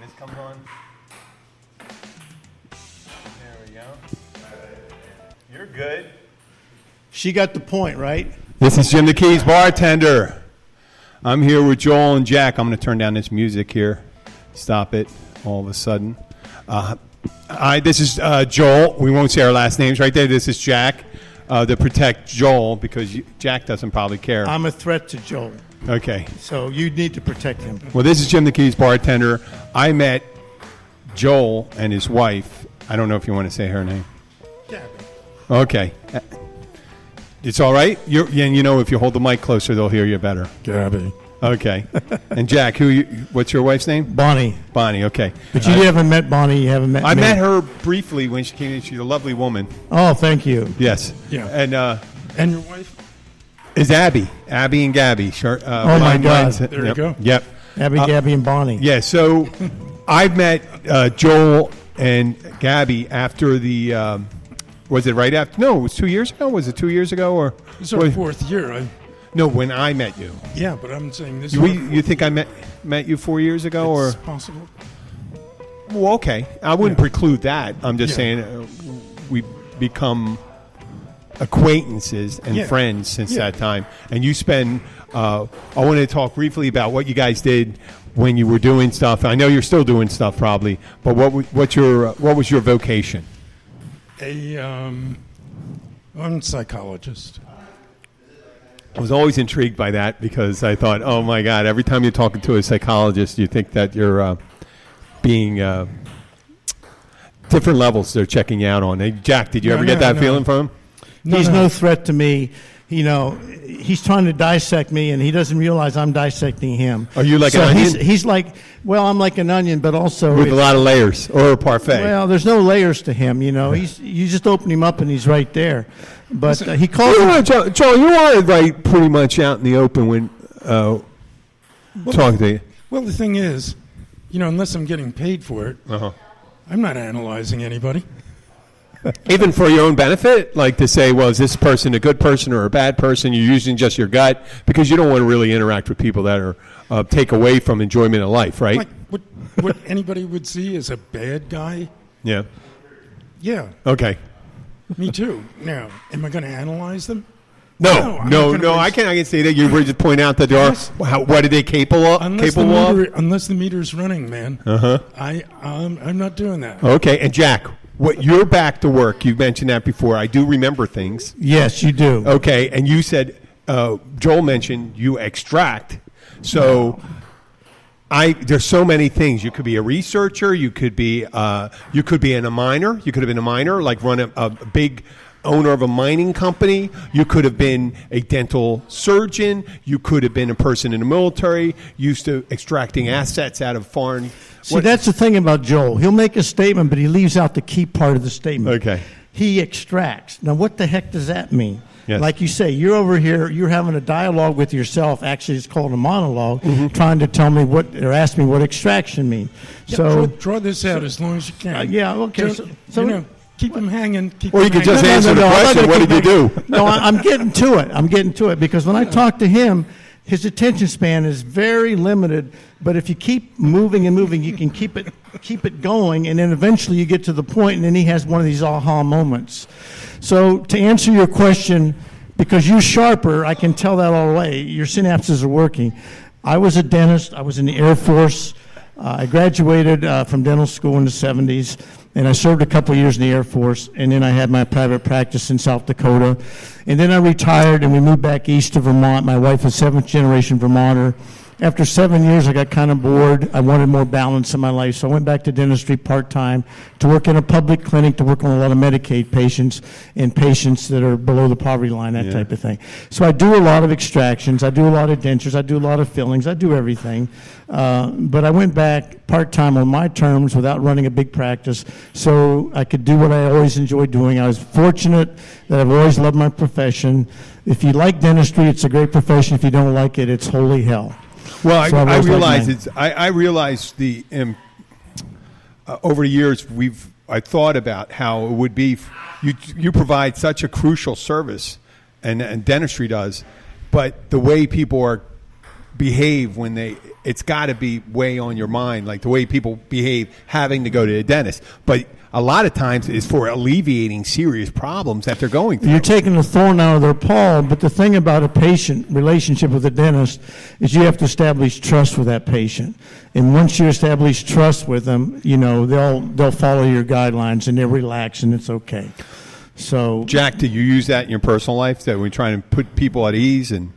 this comes on. There we go. You're good. She got the point, right? This is Jim the Keys, bartender. I'm here with Joel and Jack. I'm going to turn down this music here. Stop it all of a sudden. This is Joel. We won't say our last names right there. This is Jack to protect Joel because Jack doesn't probably care. I'm a threat to Joel. Okay. So you need to protect him. Well, this is Jim the Keys, bartender. I met Joel and his wife. I don't know if you want to say her name. Gabby. Okay. It's all right? You know, if you hold the mic closer, they'll hear you better. Gabby. Okay. And Jack, what's your wife's name? Bonnie. Bonnie, okay. But you haven't met Bonnie. You haven't met me. I met her briefly when she came in. She's a lovely woman. Oh, thank you. Yes. Yeah. And your wife? Is Abby. Abby and Gabby. Oh, my God. There you go. Yep. Abby, Gabby, and Bonnie. Yeah, so I met Joel and Gabby after the... was it right after? No, it was 2 years ago. Was it 2 years ago? Or This is our fourth year. No, when I met you. Yeah, but I'm saying this. You think I met you 4 years ago? It's or possible. Well, okay. I wouldn't preclude that. I'm just saying we become acquaintances and friends since that time. And you spend. I wanted to talk briefly about what you guys did when you were doing stuff. I know you're still doing stuff probably, but what was your vocation? I'm a psychologist. I was always intrigued by that because I thought, oh my God, every time you're talking to a psychologist, you think that you're being different levels they're checking you out on. Hey, Jack, did you ever get that feeling from him? He's no threat to me. You know, he's trying to dissect me, and he doesn't realize I'm dissecting him. Are you like an onion? He's like, well, I'm like an onion, but also with a lot of layers, or a parfait. Well, there's no layers to him. You know, you just open him up, and he's right there. But he calls. Joel, you are right, pretty much out in the open when talking to you. Well, the thing is, unless I'm getting paid for it, I'm not analyzing anybody. Even for your own benefit, like to say, well, is this person a good person or a bad person? You're using just your gut because you don't want to really interact with people that are take away from enjoyment of life, right? Like what anybody would see as a bad guy. Yeah. Yeah. Okay. Me too. Now, am I going to analyze them? No. I can't say that. You were just point out that they are. What are they capable of? Unless the meter's running, man. I'm not doing that. Okay, and Jack, you're back to work. You mentioned that before. I do remember things. Yes, you do. Okay, and you said Joel mentioned you extract. So there's so many things. You could be a researcher. You could be a miner. You could have been a miner, like run a big owner of a mining company. You could have been a dental surgeon. You could have been a person in the military used to extracting assets out of foreign. See, that's the thing about Joel. He'll make a statement, but he leaves out the key part of the statement. Okay. He extracts. Now, what the heck does that mean? Yes. Like you say, you're over here, you're having a dialogue with yourself. Actually, it's called a monologue, trying to tell me or ask me what extraction means. Yeah, so draw this out as long as you can. Okay. So keep them hanging. Or you could just answer the question, what did you do? No, I'm getting to it because when I talk to him, his attention span is very limited. But if you keep moving and moving, you can keep it going, and then eventually you get to the point, and then he has one of these aha moments. So to answer your question, because you're sharper, I can tell that all the way. Your synapses are working. I was a dentist. I was in the Air Force. I graduated from dental school in the 70s. And I served a couple of years in the Air Force, and then I had my private practice in South Dakota. And then I retired, and we moved back east to Vermont. My wife was seventh-generation Vermonter. After 7 years, I got kind of bored. I wanted more balance in my life, so I went back to dentistry part-time to work in a public clinic, to work on a lot of Medicaid patients and patients that are below the poverty line, that type of thing. So I do a lot of extractions. I do a lot of dentures. I do a lot of fillings. I do everything. But I went back part-time on my terms without running a big practice so I could do what I always enjoyed doing. I was fortunate that I've always loved my profession. If you like dentistry, it's a great profession. If you don't like it, it's holy hell. Well, I realize I realize the over the years I thought about how it would be. You provide such a crucial service, and dentistry does, but the way people are behave when it's got to be way on your mind, like the way people behave having to go to the dentist. But a lot of times it's for alleviating serious problems that they're going through. You're taking the thorn out of their paw, but the thing about a patient relationship with a dentist is you have to establish trust with that patient. And once you establish trust with them, they'll follow your guidelines and they'll relax and it's okay. So, Jack, do you use that in your personal life, that we're trying to put people at ease and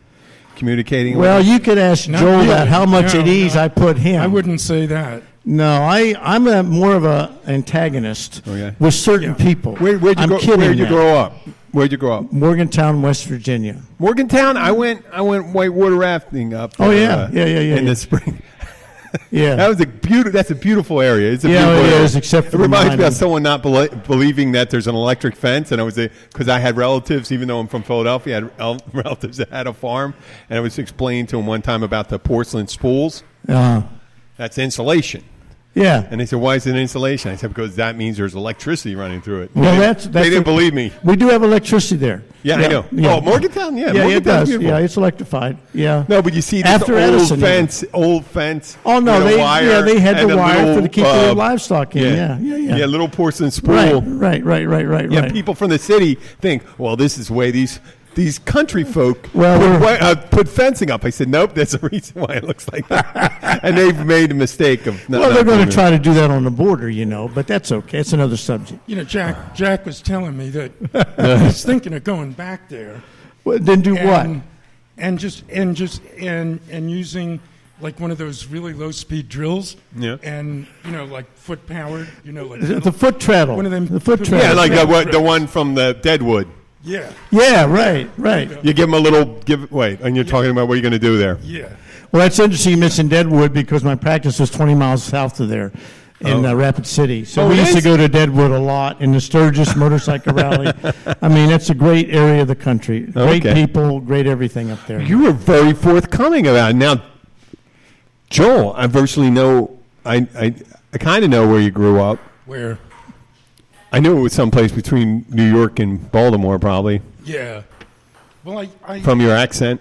communicating? Well, you could ask Joel that, how much at ease I put him. I wouldn't say that. No, I'm more of an antagonist with certain people. Where'd you grow up? Where'd you grow up? Morgantown, West Virginia. Morgantown? I went whitewater rafting up there, in the spring. Yeah, that's a beautiful area. It's a beautiful area. It is, except for it reminds me of someone not believing that there's an electric fence, and because I had relatives, even though I'm from Philadelphia, I had relatives that had a farm, and I was explaining to them one time about the porcelain spools. That's insulation. Yeah. And they said, why is it insulation? I said, because that means there's electricity running through it. Well, they didn't believe me. We do have electricity there. Yeah, I know. Yeah. Oh, Morgantown? Yeah, Morgantown's it does. Beautiful. Yeah, it's electrified. Yeah. No, but you see this old fence. Oh, no, they had the wire to keep their livestock in. Yeah, little porcelain spool. Right. Yeah, people from the city think, well, this is the way these country folk put fencing up. I said, nope, there's a reason why it looks like that. And they've made a mistake of they're going to try to do that on the border, but that's okay. It's another subject. Jack was telling me that he's thinking of going back there. Well, then do what? And using like one of those really low-speed drills. Yeah. And, like foot-powered, like... The foot treadle. One of them. The foot treadle. Yeah, like the one from the Deadwood. Yeah. Yeah, right. You give them a little and you're talking about what you're going to do there. Yeah. Well, that's interesting you mentioned Deadwood because my practice was 20 miles south of there in Rapid City. So we used to go to Deadwood a lot in the Sturgis Motorcycle Rally. I mean, it's a great area of the country. Great people, great everything up there. You were very forthcoming about it. Now, Joel, I virtually know, I kind of know where you grew up. Where? I knew it was someplace between New York and Baltimore, probably. Yeah. Well, from your accent.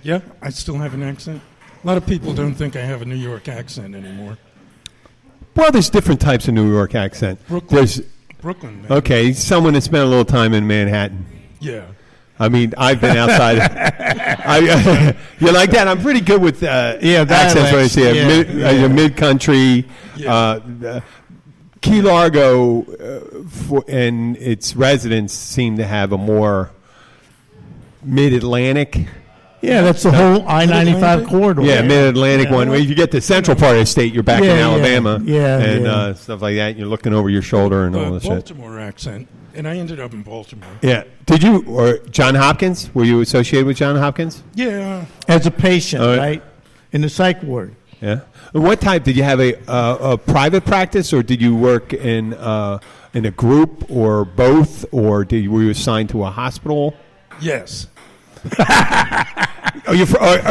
Yeah, I still have an accent. A lot of people don't think I have a New York accent anymore. Well, there's different types of New York accent. Brooklyn. Man. Okay, someone that spent a little time in Manhattan. Yeah. I mean, I've been outside. You like that? I'm pretty good with accents. When I see it, mid-country. Yeah. Key Largo and its residents seem to have a more mid-Atlantic. Yeah, that's the whole I-95 corridor. Yeah, mid-Atlantic one. When you get to the central part of the state, you're back in Alabama. And stuff like that. You're looking over your shoulder and all this shit. Baltimore accent, and I ended up in Baltimore. Yeah. Did you, or John Hopkins? Were you associated with John Hopkins? Yeah. As a patient, right? In the psych ward. Yeah. What type? Did you have a private practice, or did you work in a group, or both, or were you assigned to a hospital? Yes. Are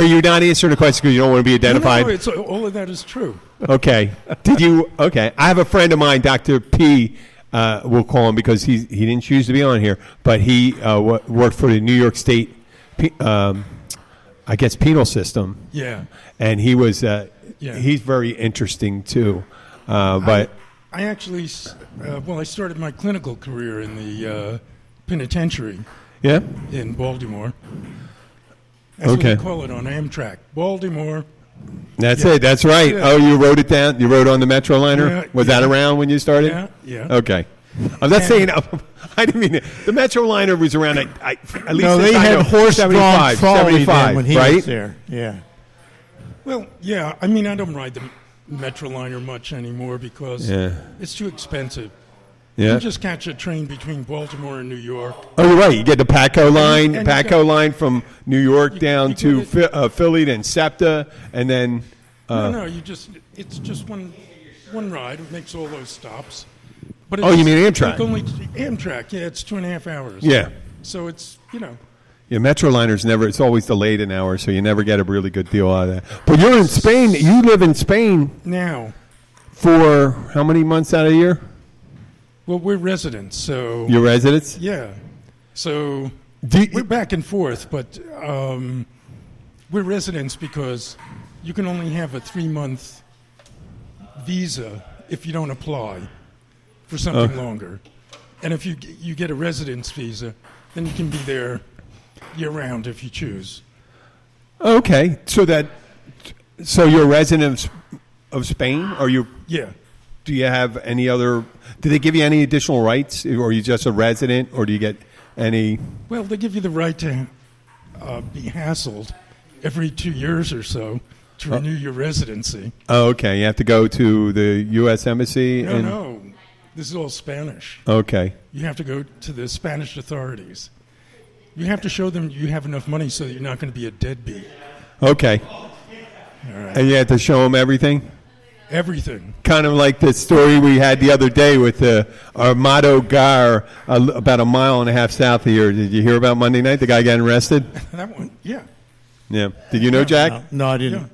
you not answering the question because you don't want to be identified? No, all of that is true. Okay. Did you? Okay. I have a friend of mine, Dr. P. We'll call him because he didn't choose to be on here, but he worked for the New York State, I guess, penal system. Yeah. And he was. He's very interesting too. But I actually, I started my clinical career in the penitentiary. Yeah. In Baltimore. That's what they call it on Amtrak. Baltimore. That's it. That's right. Yeah. Oh, you wrote it down? You wrote on the Metro liner? Was that around when you started? Yeah. Okay. I'm not saying... I didn't mean it. The Metro liner was around at least... No, they had horse-drawn trolley when he was there. Yeah. Well, yeah. I mean, I don't ride the Metro liner much anymore because it's too expensive. Yeah. You can just catch a train between Baltimore and New York. Oh, you're right. You get the Patco line, line from New York down to Philly, then SEPTA, and then... No, it's just one ride. It makes all those stops. But you mean Amtrak? Amtrak, yeah, it's 2.5 hours. Yeah. So it's, Yeah, Metroliner's it's always delayed an hour, so you never get a really good deal out of that. But you're in Spain. You live in Spain. Now. For how many months out of the year? Well, we're residents, so... You're residents? Yeah. So we're back and forth, but we're residents because you can only have a 3-month visa if you don't apply for something longer. And if you get a residence visa, then you can be there year-round if you choose. Okay, so you're a resident of Spain, or you? Yeah. Do you have any other? Do they give you any additional rights, or are you just a resident, or do you get any? Well, they give you the right to be hassled every 2 years or so to renew your residency. Oh, okay. You have to go to the U.S. Embassy? No. This is all Spanish. Okay. You have to go to the Spanish authorities. You have to show them you have enough money so that you're not going to be a deadbeat. Okay. All right. And you have to show them everything? Everything. Kind of like the story we had the other day with the Avant-garde about a mile and a half south of here. Did you hear about Monday night, the guy getting arrested? That one, yeah. Yeah. Did you know, Jack? No, I didn't.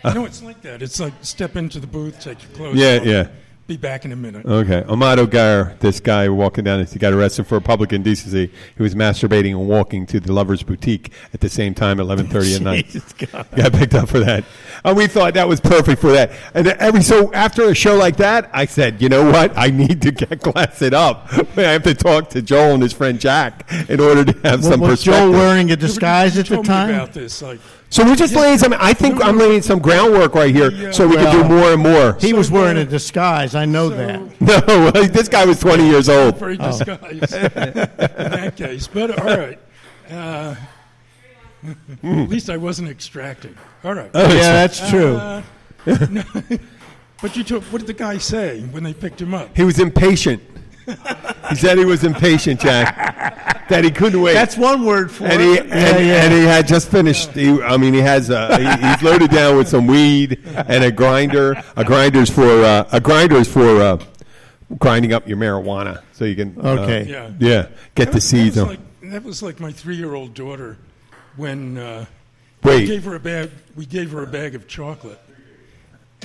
Yeah. It's like that. It's like step into the booth, take your clothes off. Yeah. Be back in a minute. Okay. Avant-garde, this guy walking down, he got arrested for public indecency. He was masturbating and walking to the Lover's Boutique at the same time at 11:30 at night. Got picked up for that. And we thought that was perfect for that. And so after a show like that, I said, you know what? I need to class it up. I have to talk to Joel and his friend Jack in order to have some Was perspective. Joel wearing a disguise at the Told me time? about this, like, So we're just laying some. I think I'm laying some groundwork right here, so we can do more and more. He was wearing a disguise. I know that. No, well, this guy was 20 years old. very disguised in that case. But all right. At least I wasn't extracting. All right. Yeah, that's true. No, but what did the guy say when they picked him up? He was impatient. He said he was impatient, Jack. That he couldn't wait. That's one word for and it. And he had just finished. He's loaded down with some weed and a grinder. A grinder is for grinding up your marijuana, so you can get the seeds. That was like my 3-year-old daughter when Wait. we gave her a bag of chocolate.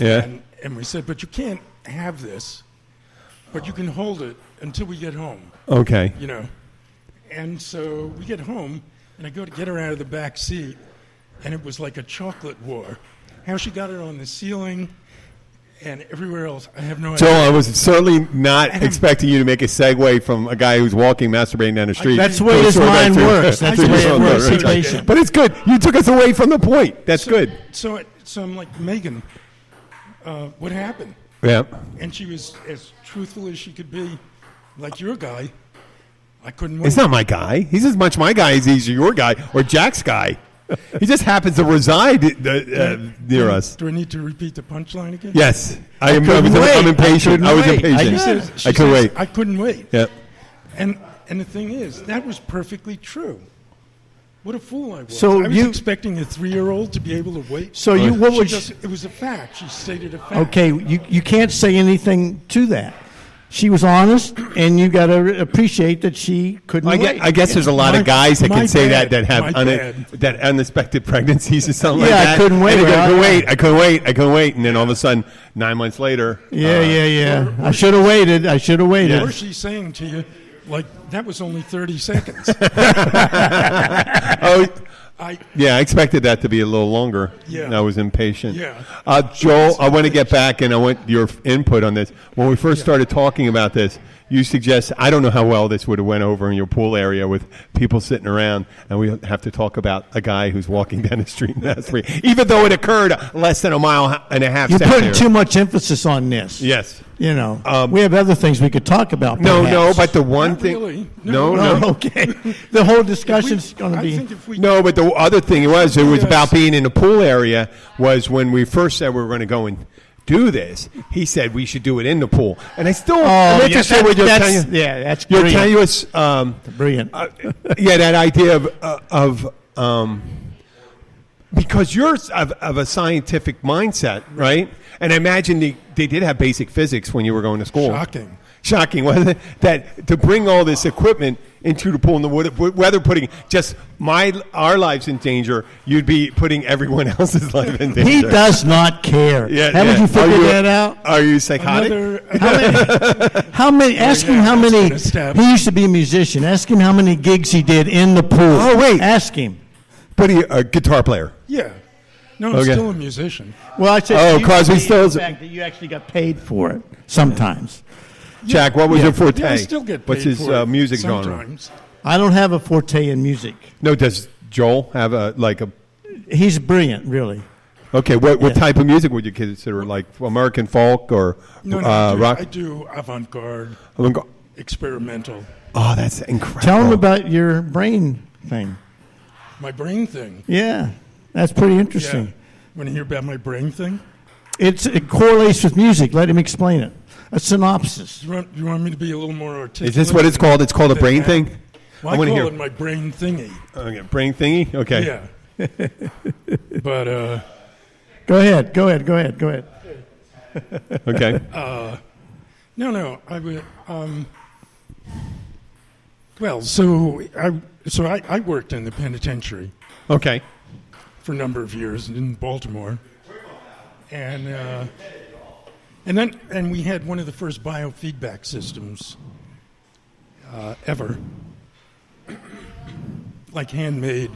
Yeah. And we said, but you can't have this, but you can hold it until we get home. Okay. And so we get home, and I go to get her out of the back seat, and it was like a chocolate war. How she got it on the ceiling and everywhere else, I have no idea. Joel, I was certainly not expecting you to make a segue from a guy who's walking, masturbating down the street. That's the way his mind works. That's the way it works. Be patient. But it's good. You took us away from the point. That's good. So I'm like, Megan, what happened? Yeah. And she was as truthful as she could be, like your guy. I couldn't wait. It's not my guy. He's as much my guy as he's your guy or Jack's guy. He just happens to reside near us. Do I need to repeat the punchline again? Yes. I'm impatient. I was impatient. I couldn't wait. I couldn't wait. Yep. And the thing is, that was perfectly true. What a fool I was. So I was expecting a 3-year-old to be able to wait. So it was a fact. She stated a fact. Okay, you can't say anything to that. She was honest, and you got to appreciate that she couldn't wait. I guess there's a lot of guys that can say that have that unexpected pregnancies or something like Yeah, that. I couldn't wait. I couldn't wait. And then all of a sudden, 9 months later. Yeah. I should have waited. Or she's saying to you, like, that was only 30 seconds. I expected that to be a little longer. Yeah. I was impatient. Yeah. Joel, I want to get back, and I want your input on this. When we first started talking about this, you suggest, I don't know how well this would have went over in your pool area with people sitting around, and we have to talk about a guy who's walking down the street in that street, even though it occurred less than a mile and a half. You're putting too much emphasis on this. Yes. We have other things we could talk about. No, but the one Not thing. really. No. Okay. The whole discussion's going to be. No, but the other thing it was about being in the pool area was when we first said we were going to go and do this. He said we should do it in the pool, and I still. I'm interested what you're telling you. Yeah, that's you're brilliant. telling us. Brilliant. That idea of because you're of a scientific mindset, right? And I imagine they did have basic physics when you were going to school. Shocking, wasn't it? That to bring all this equipment into the pool and the weather putting just our lives in danger, you'd be putting everyone else's life in danger. He does not care. Yeah, Haven't you figured that out? Are you psychotic? How many? Ask him how many. He used to be a musician. Ask him how many gigs he did in the pool. Oh, wait. Ask him. But a guitar player. Yeah. No, I'm still a musician. Well, I said, Oh, you 'cause we the still- fact that you actually got paid for it sometimes. Jack, what was your forte? Yeah, I still get paid What's his for it music genre? sometimes. I don't have a forte in music. No, does Joel have a He's brilliant, really. Okay, what Yeah. type of music would you consider, like American folk or No, rock? I do avant-garde, experimental. Oh, that's incredible. Tell him about your brain thing. My brain thing. Yeah, that's pretty Yeah. interesting. Want to hear about my brain thing? It correlates with music. Let him explain it. A synopsis. You want me to be a little more articulate? Is this what it's called? It's called a than brain that? thing? Well, I wanna call hear. it my brain thingy. Okay, brain thingy? Okay. Yeah. But Go ahead. Okay. no, I would. Well, so I worked in the penitentiary Okay. for a number of years in Baltimore, and we had one of the first biofeedback systems ever, like handmade.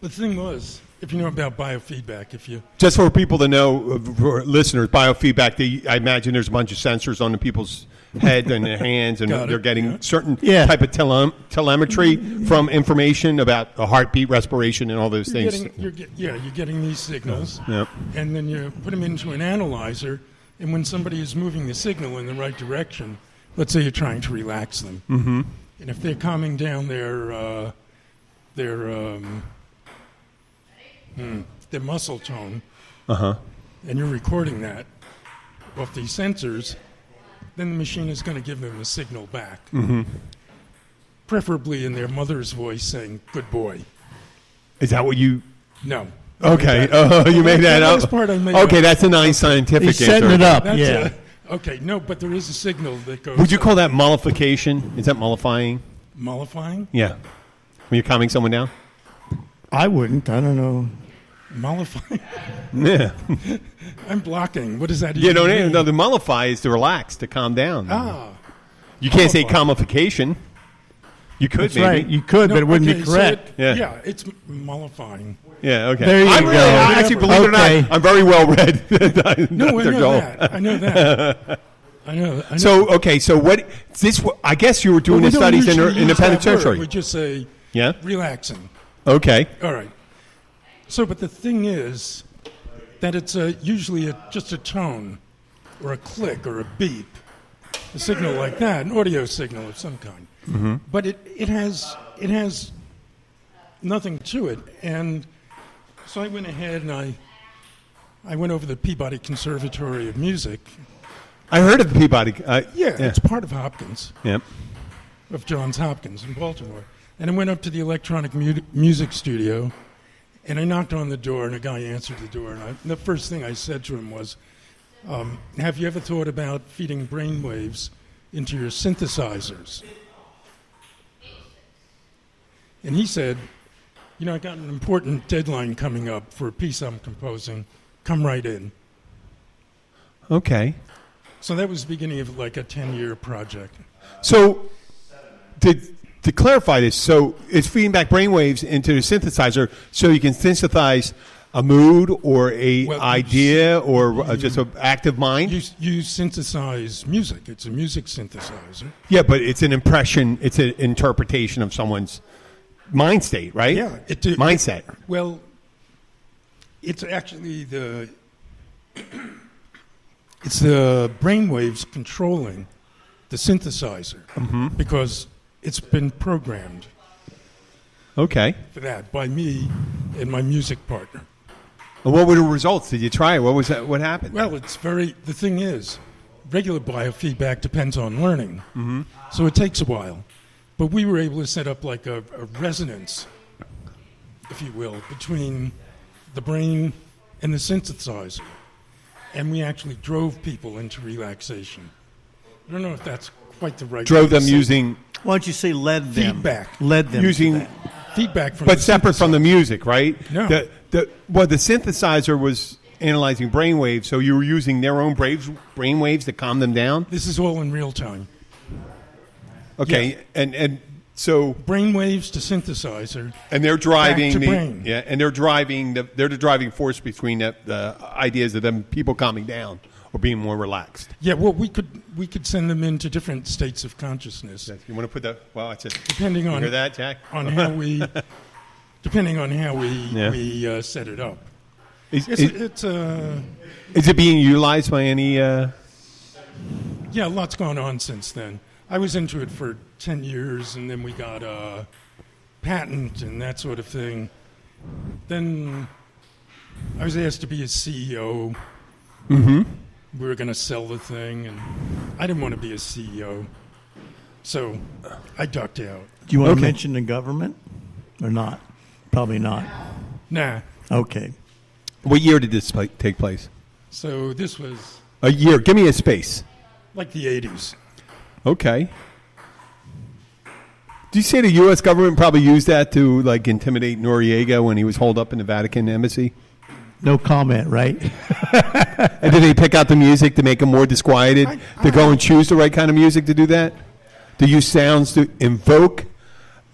The thing was, if you know about biofeedback, Just for people to know, for listeners, biofeedback, I imagine there's a bunch of sensors on the people's head and their hands, and Got it, they're getting yeah. certain Yeah. type of telemetry from information about a heartbeat, respiration, and all those things. you're getting these signals, Yep. and then you put them into an analyzer, and when somebody is moving the signal in the right direction, let's say you're trying to relax them, and if they're calming down their muscle tone, and you're recording that off these sensors, then the machine is going to give them a signal back, preferably in their mother's voice saying, "Good boy." Is that what you... No. Okay. Oh, you made that up. last part I made Okay, up. that's a nice scientific He's answer. setting it up. That's Yeah. okay, no, but there is a signal that goes. Would you call that mollification? Is that mollifying? mollifying? Yeah. When you're calming someone down? I wouldn't. I don't know. Mollifying? Yeah. I'm blocking. What does that You even know, mean? no, the mollify is to relax, to calm down. Ah. You can't say mollify. commification. You could, That's maybe. right. You could, No, but it wouldn't okay, be so correct. Yeah. it's mollifying. Yeah, okay. There you I'm go. really, actually, believe it or Okay. not, I'm very well read. No, I Dr. know Joel. that. I know that. I know. So, okay, so what, I guess you were doing Well, the we don't studies in usually the use that word. penitentiary. We just say Yeah? relaxing. Okay. All right. So, but the thing is that it's usually just a tone or a click or a beep, a signal like that, an audio signal of some kind. Mm-hmm. But it has nothing to it. And so I went ahead and I went over the Peabody Conservatory of Music. I heard of Peabody. Yeah, it's part of Hopkins, Yep. of Johns Hopkins in Baltimore. And I went up to the electronic music studio, and I knocked on the door, and a guy answered the door. And the first thing I said to him was, have you ever thought about feeding brainwaves into your synthesizers? And he said, I got an important deadline coming up for a piece I'm composing. Come right in. Okay. So that was the beginning of like a 10-year project. So, to clarify this, so it's feeding back brainwaves into the synthesizer so you can synthesize a mood or a Well, idea or just an active mind? You synthesize music. It's a music synthesizer. Yeah, but it's an impression, it's an interpretation of someone's mind state, right? Yeah. Mindset. Well, it's actually it's the brainwaves controlling the synthesizer because it's been programmed Okay. for that by me and my music partner. And what were the results? Did you try it? What was that? What happened? Well, the thing is, regular biofeedback depends on learning. So it takes a while. But we were able to set up like a resonance, if you will, between the brain and the synthesizer. And we actually drove people into relaxation. I don't know if that's quite the right Drove way to them say using, Why don't you say led them? Feedback. Led them. to using, that. feedback from but the separate from the music, right? No. The synthesizer was analyzing brainwaves, so you were using their own brainwaves to calm them down. This is all in real time. Okay, Yeah. and So brain waves to synthesizer. and they're driving Back to the brain. and they're driving they're the driving force between the ideas of them people calming down or being more relaxed. Yeah, well, we could send them into different states of consciousness, You want to put that? Well, that's it. depending You on hear that, Jack? on how we Yeah. we set it up. Is It's it being utilized by any? yeah, a lot's gone on since then. I was into it for 10 years, and then we got a patent and that sort of thing. Then I was asked to be a CEO. Mm-hmm. We were going to sell the thing, and I didn't want to be a CEO. So I ducked out. Do you want Okay. to mention the government or not? Probably not. Nah. Okay. What year did this take place? So this was A year. Give me a space. like the 80s. Okay. Do you say the U.S. government probably used that to like intimidate Noriega when he was holed up in the Vatican embassy? No comment, right? And did they pick out the music to make him more disquieted? To go and choose the right kind of music to do that? To use sounds to invoke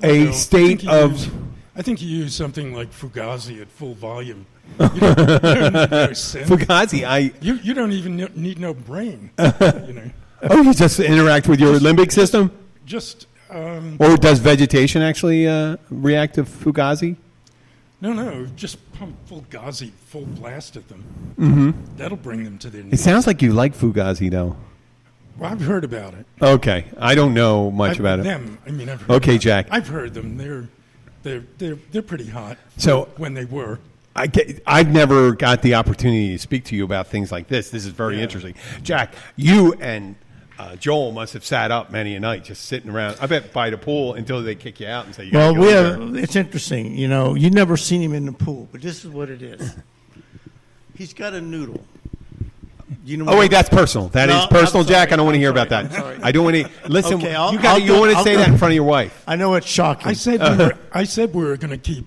a No, state of... I think you use something like Fugazi at full volume. You don't need no synth. Fugazi, You don't even need no brain. You know, Oh, you just interact with your limbic system? just Or does vegetation actually react to Fugazi? no, just pump Fugazi full blast at them. Mm-hmm. That'll bring them to their It knees. sounds like you like Fugazi, though. Well, I've heard about it. Okay. I don't know much about it. Them. I mean, I've heard Okay, about- Jack. I've heard them. They're pretty hot. So- when they were. I've never got the opportunity to speak to you about things like this. This is very Yeah. interesting. Jack, you and Joel must have sat up many a night just sitting around. I bet by the pool until they kick you out and say, you Well, gotta we go have. there. It's interesting. You know, you've never seen him in the pool, but this is what it is. He's got a noodle. You know Oh, wait, that's personal. That is No, personal, I'm Jack. I don't want to sorry. hear I'm about sorry. that. I'm sorry. I don't want to. Listen, Okay, you want to I'll say go. that in front of your wife. I know it's shocking. I said we were going to keep.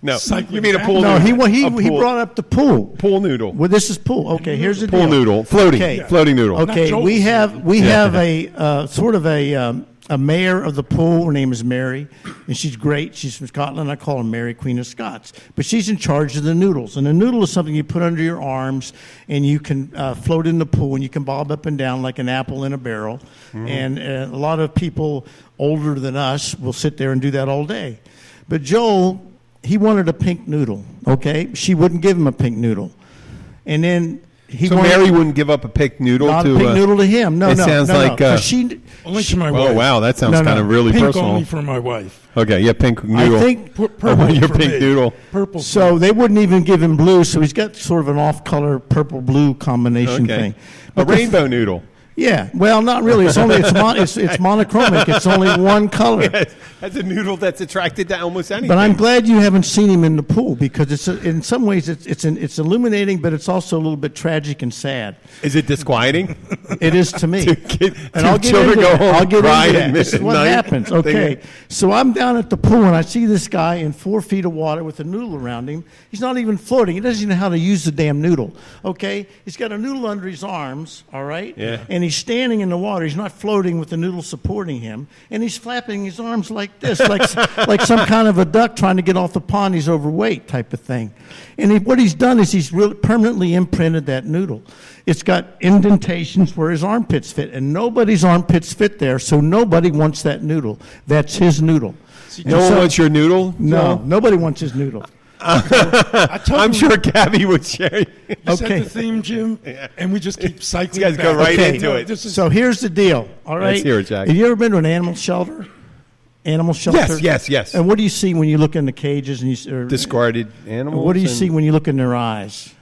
No. Cycling You mean a back? pool no, noodle? he A pool- brought up the pool. pool noodle. Well, this is pool. Okay, here's the Pool deal. noodle. Floating. Okay. Floating noodle. Okay, Not we Joel's. have a sort of a mayor of the pool. Her name is Mary, and she's great. She's from Scotland. I call her Mary, Queen of Scots. But she's in charge of the noodles, and a noodle is something you put under your arms, and you can float in the pool, and you can bob up and down like an apple in a barrel. And a lot of people older than us will sit there and do that all day. But Joel, he wanted a pink noodle. Okay, she wouldn't give him a pink noodle, and then. He So wanted- Mary wouldn't give up a pink noodle not to a pink noodle to him. No, it no. sounds no, like, no. 'Cause she. Only to my wife. Oh, wow. That sounds No, no. kind of really Pink personal. only for my wife. Okay, yeah, pink noodle. I think. Purple your for pink me. noodle. Purple. So they wouldn't even give him blue. So he's got sort of an off-color purple-blue combination Okay. thing. A But the- rainbow noodle. Yeah. Well, not really. It's only it's monochromic. It's only one color. That's a noodle that's attracted to almost anything. But I'm glad you haven't seen him in the pool because it's in some ways it's illuminating, but it's also a little bit tragic and sad. Is it disquieting? It is to me. Kid- And I'll two get children into go that. home I'll get crying into at that. This is what midnight. happens. Okay. So I'm down at the pool and I see this guy in 4 feet of water with a noodle around him. He's not even floating. He doesn't even know how to use the damn noodle. Okay. He's got a noodle under his arms. All right. Yeah. And he's standing in the water. He's not floating with the noodle supporting him. And he's flapping his arms like this, like some kind of a duck trying to get off the pond. He's overweight type of thing. And what he's done is he's really permanently imprinted that noodle. It's got indentations where his armpits fit, and nobody's armpits fit there, so nobody wants that noodle. That's his noodle. No one wants your noodle? No, nobody wants his noodle. I told I'm you sure Gabby would share. you set Okay. the theme, Jim, and we just keep cycling. You guys go back. right Okay. into it. This is So here's the deal, all right? Let's hear it, Jack. Have you ever been to an animal shelter? Animal shelter? Yes. And what do you see when you look in the cages? And you, or, Discarded animals. what do you and see when you look in their eyes?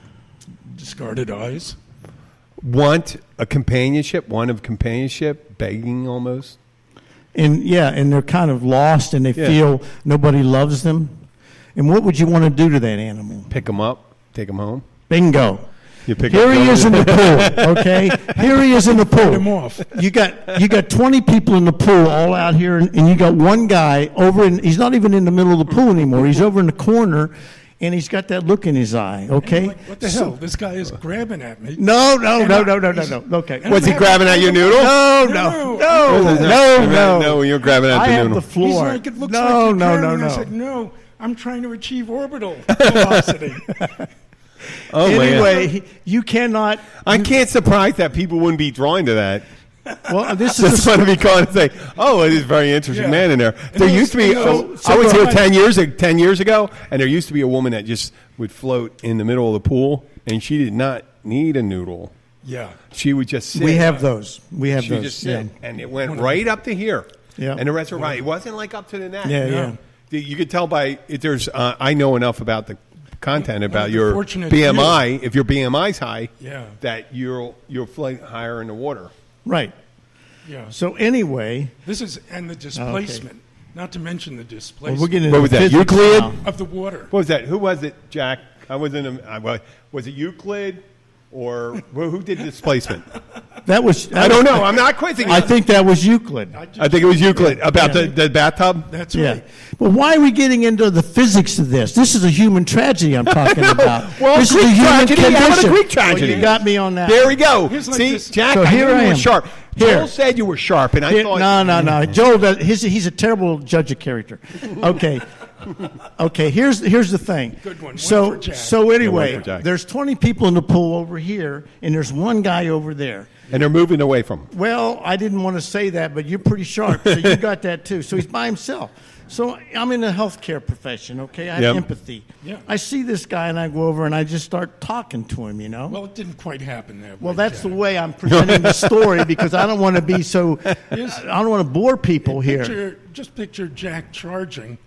discarded eyes. Want a companionship, begging almost. And and they're kind of lost and they Yeah. feel nobody loves them. And what would you want to do to that animal? Pick them up, take them home. Bingo. You pick Here up he is in the Joel. pool, okay? Here he is in the Him pool. off. You got 20 people in the pool all out here, and you got one guy over in, he's not even in the middle of the pool anymore. He's over in the corner, and he's got that look in his eye, okay? And I'm like, what the hell? This guy is grabbing at me. No. Okay. Was he grabbing at your noodle? No. You're grabbing at I the have noodle. the floor. He's like, it looks like you're grabbing. I said, no, I'm trying to achieve orbital velocity. Oh, man. Anyway, you cannot. I can't surprise that people wouldn't be drawing to that. Well, this It's is fun to be calling and say, "Oh, it is a very interesting man in there." There used to be. I was here 10 years ago, and there used to be a woman that just would float in the middle of the pool, and she did not need a noodle. Yeah. She would just sit. We have those. She just sit, and it went right up to here. Yeah. And the rest of her body. It wasn't like up to the neck. Yeah. You could tell by there's. I know enough about the content about the your fortunate BMI. If your BMI's high, Yeah. that you'll float higher in the water. Right. Yeah. So anyway, This is, and the displacement, not to mention the displacement we're getting What into was that, physics Euclid? now. of the water. What was that? Who was it, Jack? I wasn't. Was it Euclid, or who did displacement? That was. I don't know. I'm not quizzing you. I think that was Euclid. I think it was Euclid about the bathtub. That's Yeah. right. But why are we getting into the physics of this? This is a human tragedy I'm talking about. Well, this Greek is a human tragedy. How about a condition. Greek tragedy? Well, you got me on that. There we go. Here's like See, this- Jack, So I here knew I you were am. sharp. Here. Joel said you were sharp, and I Here- thought. no. Joel does. He's a terrible judge of character. Okay. Okay. Here's the thing. Good one. One So for Jack. so anyway, One for Jack. there's 20 people in the pool over here, and there's one guy over there. And they're moving away from him. Well, I didn't want to say that, but you're pretty sharp, so you got that too. So he's by himself. So I'm in the healthcare profession, okay? I have Yep. empathy. Yeah. I see this guy, and I go over, and I just start talking to him, you know? Well, it didn't quite happen that way. Well, that's the Jack. way I'm presenting the story because I don't want to be so. I don't want to bore people here. Just picture Jack charging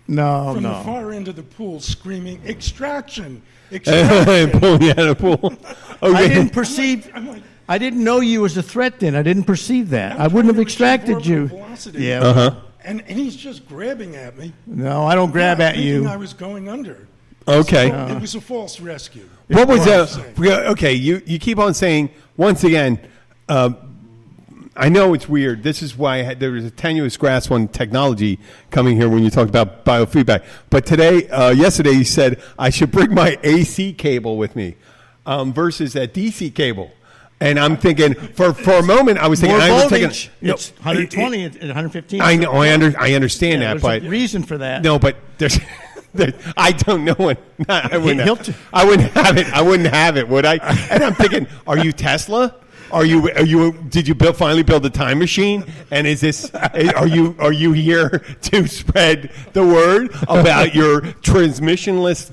No, from the no. far end of the pool, screaming, "Extraction! And Extraction!" pulling you out of the pool. I Okay. didn't perceive. I'm like, I didn't know you as a threat then. I didn't perceive that. I I'm wouldn't have trying to extracted achieve you. orbital velocity. Yeah. Uh-huh. And he's just grabbing at me. No, I don't grab at thinking you. I was going under. Okay. So it was a false rescue. What was That's that? what I'm saying. Okay, you keep on saying, once again, I know it's weird. This is why there was a tenuous grasp on technology coming here when you talked about biofeedback. But today, yesterday, you said I should bring my AC cable with me versus a DC cable. And I'm thinking, for a moment, I was thinking, More I was voltage. thinking, no, It's 120 and 115. I know, I understand that, There's but a reason for that. no, but there's. I don't know when. I wouldn't. He'll I wouldn't have it. I wouldn't have it, would I? And I'm thinking, are you Tesla? Are you? Did you finally build a time machine? And is this? Are you here to spread the word about your transmissionless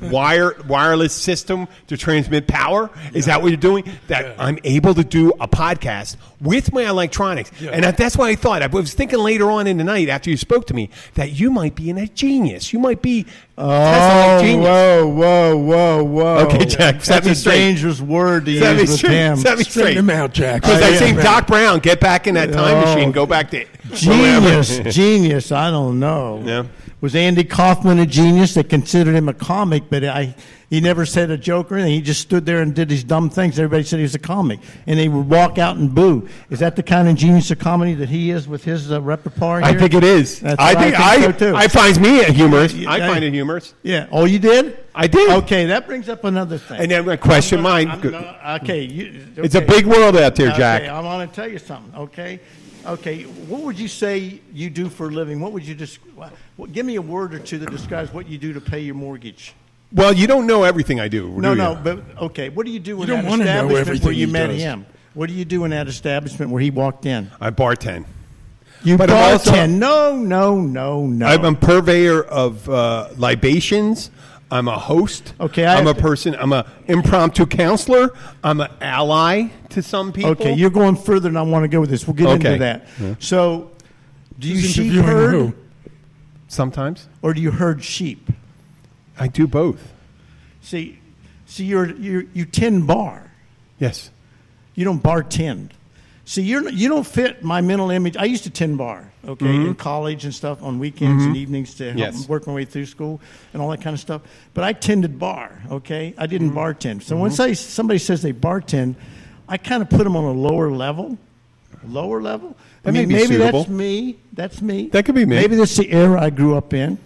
wireless system to transmit power? Is that what you're doing? That I'm able to do a podcast with my electronics, and that's why I thought. I was thinking later on in the night after you spoke to me that you might be a genius. You might be Tesla genius. Whoa. Okay, Jack, set That's me a straight. dangerous word to Set me use with straight. him. Set me Straighten straight. him out, Jack. Because I Straighten think him out. Doc Brown, get back in that time Oh. machine, go back to Genius. I don't know. Yeah. Was Andy Kaufman a genius? They considered him a comic, but he never said a joke or anything. He just stood there and did these dumb things. Everybody said he was a comic, and they would walk out and boo. Is that the kind of genius of comedy that he is with his repertoire here? I think it is. That's I what think so, too. I find me a humorous. Yeah, I yeah. find it humorous. Yeah. Oh, you did? I did. Okay, that brings up another thing. And then I question mine. Okay. It's a big world out there, Jack. Okay, I want to tell you something. Okay. What would you say you do for a living? What would you give me a word or two that describes what you do to pay your mortgage. Well, you don't know everything I do. No, do you? but okay. What do you do in don't that wanna know establishment where everything you he met does. him? What do you do in that establishment where he walked in? I bartend. You But I'm also- bartend. No. I'm a purveyor of libations. I'm a host. Okay, I'm a person. I'm an impromptu counselor. I'm an ally to some people. Okay, you're going further than I want to go with this. We'll get into Okay. that. So, do you Who's sheep interviewing herd who? Sometimes or do you herd sheep? I do both. See, you tend bar. Yes. You don't bartend. See, you don't fit my mental image. I used to tend bar, okay, in college and stuff on weekends and evenings to help Yes. work my way through school and all that kind of stuff. But I tended bar, okay? I didn't bartend. So when somebody says they bartend, I kind of put them on a lower level. Lower level? That may be maybe suitable. that's me. That's me. That could be me. Maybe that's the era I grew up in.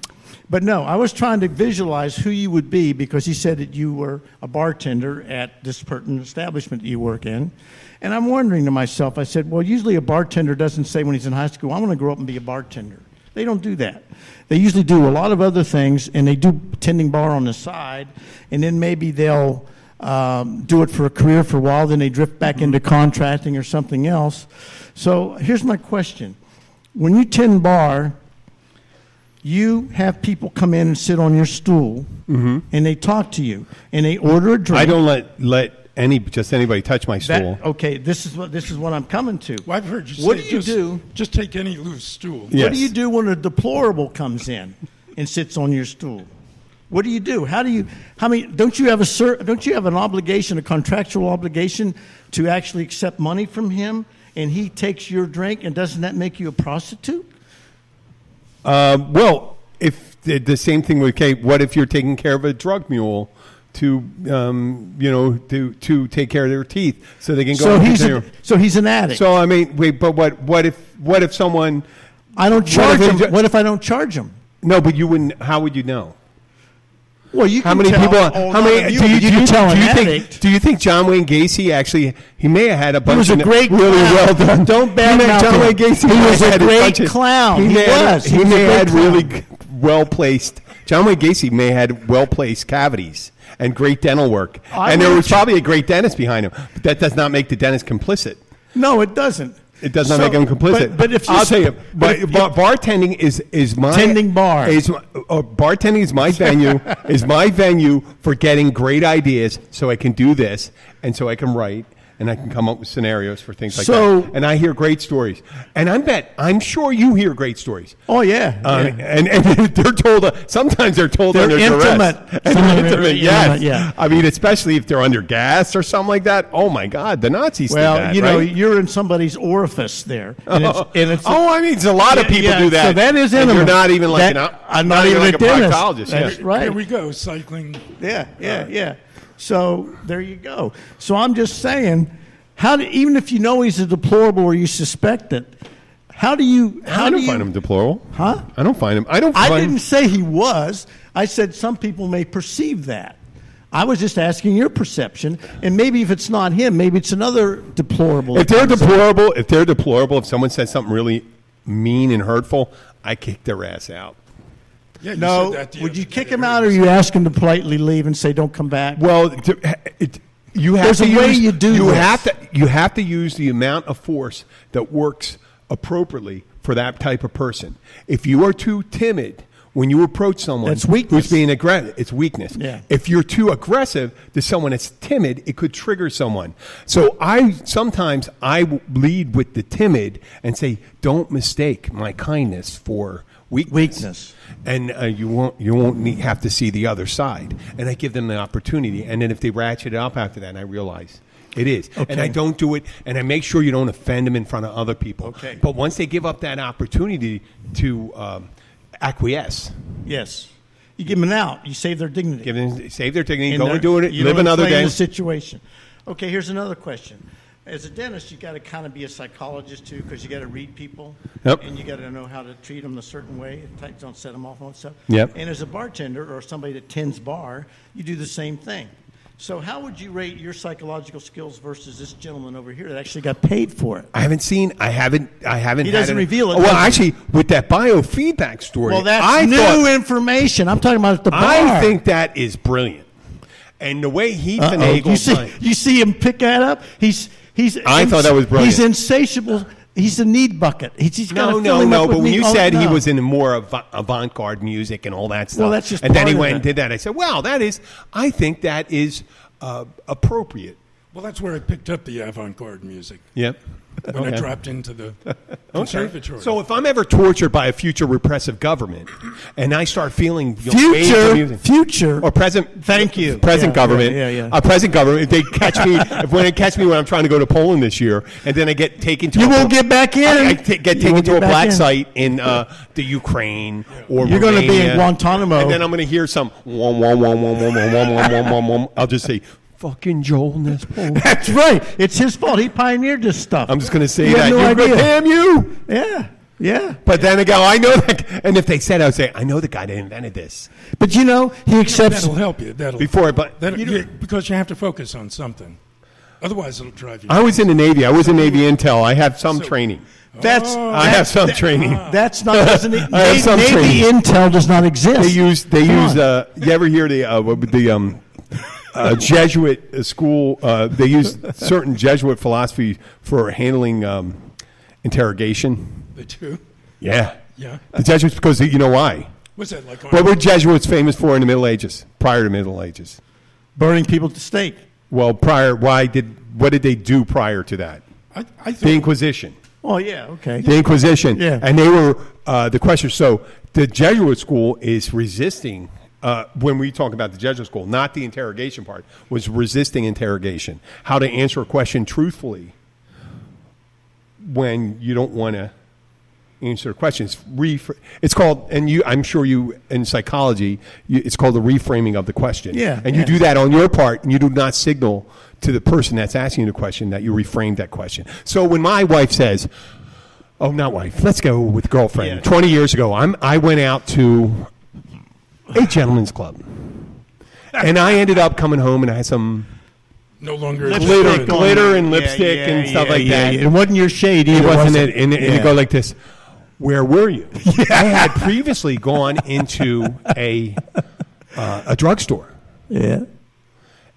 But no, I was trying to visualize who you would be because he said that you were a bartender at this certain establishment that you work in. And I'm wondering to myself, I said, well, usually a bartender doesn't say when he's in high school, I want to grow up and be a bartender. They don't do that. They usually do a lot of other things, and they do tending bar on the side, and then maybe they'll do it for a career for a while, then they drift back into contracting or something else. So here's my question. When you tend bar, you have people come in and sit on your stool, and they talk to you, and they order a drink. I don't let anybody touch my stool. Okay, this is what I'm coming to. Well, I've heard you say, What do you do? Just take any loose stool. Yes. What do you do when a deplorable comes in and sits on your stool? What do you do? Don't you have an obligation, a contractual obligation to actually accept money from him, and he takes your drink, and doesn't that make you a prostitute? Well, if the same thing with Kate, what if you're taking care of a drug mule to to take care of their teeth so they can go? So he's an addict. So I mean, wait, but what if someone? I don't charge him. What if I don't charge him? No, but you wouldn't. How would you know? Well, you can how many tell people? How many? Do you think John Wayne Gacy actually? He may have had a bunch. He was a great really well done. Don't badmouth John him. Wayne Gacy. He was a great clown. He may have had really well placed. John Wayne Gacy may have had well placed cavities and great dental work, and there was probably a great dentist behind him. But that does not make the dentist complicit. No, it doesn't. It does not make him complicit. But if I'll tell you, bartending is my tending bar. Bartending is my venue. Is my venue for getting great ideas, so I can do this, and so I can write, and I can come up with scenarios for things like that. And I hear great stories, and I'm sure you hear great stories. Oh yeah, and they're told. Sometimes they're told they're under intimate. duress. Intimate, yes. Intimate, yeah. I mean, especially if they're under gas or something like that. Oh my God, the Nazis did that. Well, right? you're in somebody's orifice there, and it's I mean, a lot of people do that. So that is and intimate. you're not even like I'm not even like a dentist. proctologist. That's right. Here we go, cycling. Yeah. So there you go. So I'm just saying, even if you know he's a deplorable or you suspect it, I don't find him deplorable. Huh? I don't find him. I didn't say he was. I said some people may perceive that. I was just asking your perception, and maybe if it's not him, maybe it's another deplorable. If they're deplorable, if someone says something really mean and hurtful, I kick their ass out. Yeah, would you kick him out, or you ask him to politely leave and say, "Don't come back"? Well, you have There's to a way you do you this. have to use the amount of force that works appropriately for that type of person. If you are too timid when you approach someone That's weakness. who's being aggressive, it's weakness. Yeah. If you're too aggressive to someone that's timid, it could trigger someone. So I lead with the timid and say, don't mistake my kindness for weakness. And you won't have to see the other side. And I give them the opportunity. And then if they ratchet it up after that, and I realize it is. Okay. And I don't do it, and I make sure you don't offend them in front of other people. Okay. But once they give up that opportunity to acquiesce. Yes. You give them an out. You save their dignity. Save their dignity, go and do it, live another day. The situation. Okay, here's another question. As a dentist, you got to kind of be a psychologist too, because you got to read people, Yep. and you got to know how to treat them a certain way. Don't set them off on stuff. Yep. And as a bartender or somebody that tends bar, you do the same thing. So how would you rate your psychological skills versus this gentleman over here that actually got paid for it? I haven't. He doesn't reveal it. Well, actually, with that biofeedback story, Well, that's new information. I'm talking about at the bar. I think that is brilliant, and the way he finagled. You see him pick that up. I thought that was brilliant. He's insatiable. He's a need bucket. He's No. But when you said he was in more avant-garde music and all that stuff, well, that's just and then he part of went it. and did that, I said, "Well, I think that is appropriate." Well, that's where I picked up the avant-garde music. Yep. When I dropped into the conservatory. So if I'm ever tortured by a future repressive government, and I start feeling waves of music, future or present, thank you, present government, yeah. Present government. If they catch me, when they catch me when I'm trying to go to Poland this year, and then I get taken to, you won't get back in. I get taken to a black site in the Ukraine or you're going to be in Guantanamo, and then I'm going to hear some wom, wom, wom, wom, wom, wom, wom, wom, wom, wom. I'll just say, fucking Joel Nespo. That's right. It's his fault. He pioneered this stuff. I'm just going to say you that. Have no idea. Damn you. Yeah. Yeah. But then I go, I know that. And if they said, I would say, I know the guy that invented this. But he accepts. That'll help you. Because you have to focus on something. Otherwise, it'll drive you. I was in the Navy. I was in Navy Intel. I have some training. I have some training. That's not. Doesn't it? I have some Navy training. Intel does not exist. They use. You ever hear the Jesuit school? They use certain Jesuit philosophy for handling interrogation. They do. Yeah. Yeah. The Jesuits, because you know why? What's that like? What were Jesuits famous for in the Middle Ages? Prior to the Middle Ages, Burning people to stake. well, what did they do prior to that? I thought, The Inquisition. Oh yeah. Okay. The Inquisition. Yeah. And they were the question. So the Jesuit school is resisting. When we talk about the Jesuit school, not the interrogation part, was resisting interrogation. How to answer a question truthfully when you don't want to answer questions. It's called, and I'm sure you in psychology, it's called the reframing of the question. Yeah. And you do that on your part, and you do not signal to the person that's asking you the question that you reframed that question. So when my wife says, "Oh, not wife, let's go with girlfriend," Yeah. 20 years ago, I went out to a gentleman's club, and I ended up coming home and I had some no longer glitter and lipstick and stuff like that. It wasn't your shade either. It wasn't it, and it go like this. Where were you? I had previously gone into a drugstore, Yeah.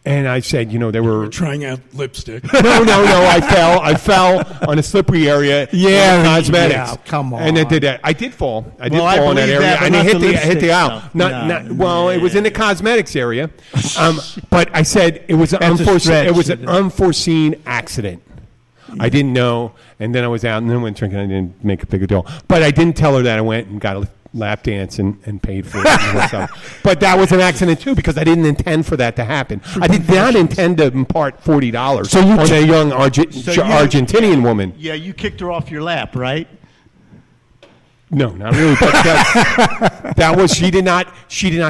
and I said, they were. trying out lipstick. No. I fell on a slippery area. Yeah, in cosmetics. yeah, come on. And I did that. I did fall. I did Well, I fall in that believe area, that, but and not it the hit the lipstick aisle. stuff. It was in the cosmetics area. But I said it was stretch, it was an isn't it? unforeseen accident. I didn't know, and then I was out, and then went drinking. I didn't make a big deal, but I didn't tell her that I went and got a lap dance and paid for it. And stuff. But that was an accident too, because I didn't intend for that to happen. I did not intend to impart $40 on a young Argentinian woman. Yeah, you kicked her off your lap, right? No, not really. But that was she did not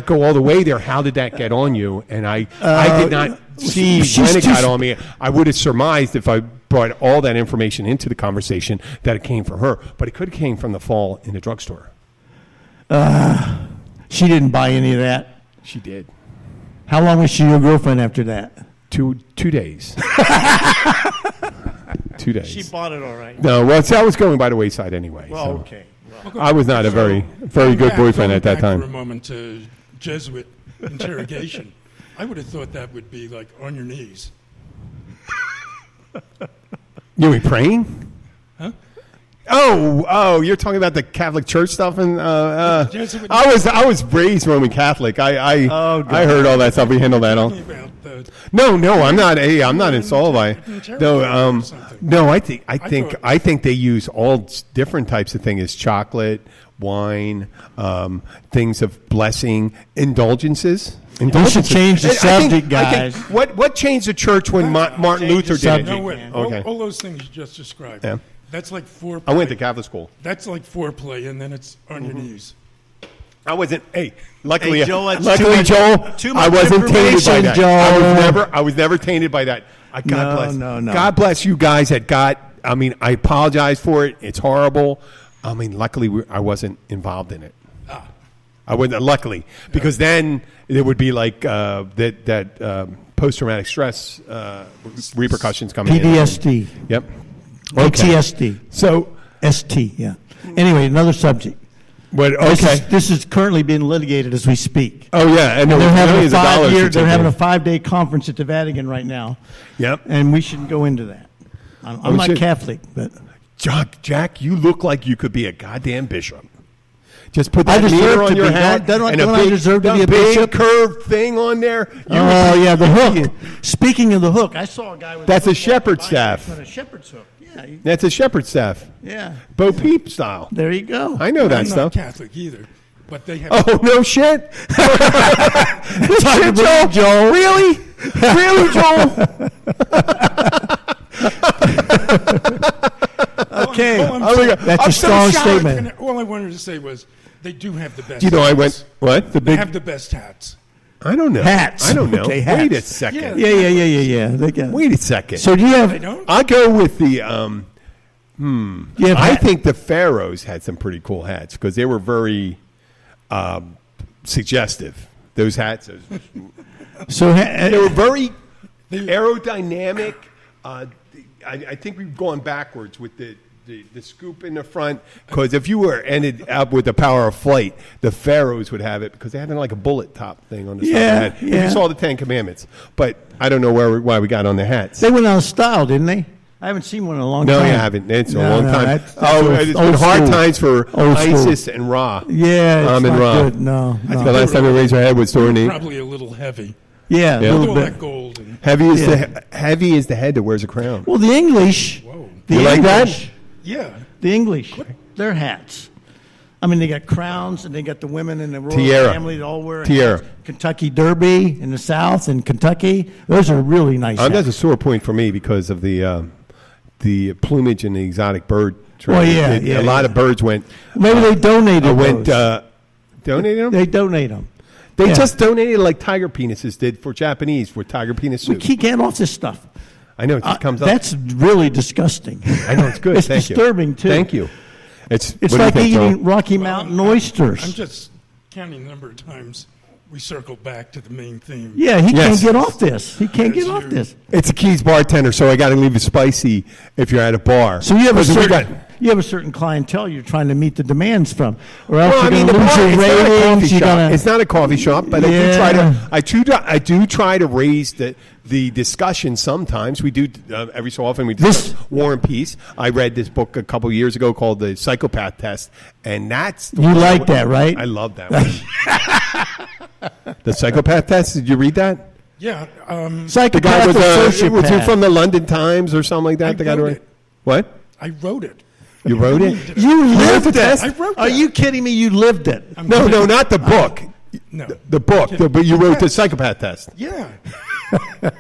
go all the way there. How did that get on you? And I did not see when it got on me. I would have surmised if I brought all that information into the conversation that it came from her, but it could have came from the fall in the drugstore. She didn't buy any of that. She did. How long was she your girlfriend after that? 2 days. 2 days. She bought it all right. No, well, I was going by the wayside anyway. Well, so. okay. I was not a very good boyfriend at that time. For a moment to Jesuit interrogation, I would have thought that would be like on your knees. You were praying? Huh? Oh, you're talking about the Catholic Church stuff, and Jesuit- I was raised Roman Catholic. I heard all that stuff. We handled that all. No, I'm not. I'm not insulted by it. No, I think they use all different types of things: chocolate, wine, things of blessing, indulgences. We should change the subject, guys. What changed the church when Martin Luther did it? No, wait. Okay. All those things you just described. Yeah. That's like foreplay. I went to Catholic school. That's like foreplay, and then it's on your knees. I wasn't. Luckily, Hey, Joel, that's Joel, too much I wasn't tainted by information, that. Joel. I was never tainted by that. God bless. No. God bless you guys that got. I apologize for it. It's horrible. Luckily, I wasn't involved in it. I wouldn't. Luckily, because then there would be like that post-traumatic stress repercussions coming in. PTSD. Yep. PTSD. So, ST, yeah. Anyway, another subject. but okay. This is currently being litigated as we speak. Oh yeah, and They're having a they're having a 5-day conference at the Vatican right now. Yep. And we shouldn't go into that. I'm not should. Catholic, but Jack, you look like you could be a goddamn bishop. Just put I that deserve meter to on your be. hat Don't and a I big, deserve to be a big bishop? curved thing on there. Oh yeah, the hook. Speaking of the hook, I saw a guy with That's a a hook shepherd's on staff. a shepherd's hook. Yeah, That's a shepherd's staff. yeah. Bo Peep style. There you go. I know that I'm stuff. not Catholic either, but they have. Oh, no shit? Talking Shit, about Joel. Really? Really, Joel? Okay. I'm That's I'm a so strong shocked. statement. All I wanted to say was they do have the best. You know, I hats. went, what? The They big, have the best hats. I don't know. Hats. I don't know. Okay, Wait a hats. second. Yeah. Yeah. They got. Wait a second. So do you They have? don't. I go with the I think the pharaohs had some pretty cool hats because they were very suggestive. Those hats, So they were very aerodynamic. I think we've gone backwards with the scoop in the front because if you were ended up with the power of flight, the pharaohs would have it because they had like a bullet top thing on the side of the head. If you saw the Ten Commandments, but I don't know why we got on the hats. they went out of style, didn't they? I haven't seen one in a long time. No, you haven't. It's a long time. That's It's been old hard school. times for Old school. ISIS and Ra. Yeah, it's and not Ra. good. No. The last time we raised our head was during Probably a little heavy. Yeah, a With little all bit. that gold. And, heavy is the head that wears a crown. Well, the English. whoa. The You like that? English, Yeah. The English, their hats. I mean, they got crowns, and they got the women in the royal Tiara. family that all wear Tiara. hats. Kentucky Derby in the South and Kentucky. Those are really nice hats. That's a sore point for me because of the plumage and the exotic bird trade. Well, yeah, a lot of birds went. Maybe they donated those. Donated them? They donate them. They just donated like tiger penises did for Japanese for tiger penis We soup. keep getting off this stuff. I know it just comes up. That's really disgusting. I know it's good. It's Thank you. disturbing, too. Thank you. It's It's what do you like think, Joel? eating Rocky Mountain oysters. I'm just counting the number of times we circle back to the main theme. Yeah, he Yes. can't get off this. He can't get Yes, off you- this. It's a Keys bartender, so I got to leave it spicy if you're at a bar. So you have a Because we certain clientele you're trying to meet the demands from, or else Well, I you're mean, going the to lose bar, your it's not a coffee ratings. You're shop. gonna, It's not a coffee shop, but Yeah. I do try to raise the discussion. Sometimes we do. Every so often we discuss War and Peace. I read this book a couple years ago called The Psychopath Test, and that's You like that, right? I love that one. The Psychopath Test. Did you read that? Yeah. The guy Psychopath was or was he sociopath? from the London Times or something like that. I the guy wrote who- it. What? I wrote it. You wrote it? You wrote lived the it. test? I wrote Are that. you kidding me? You lived it. No, not the book. No. The book, but you wrote the Psychopath Test. Yeah.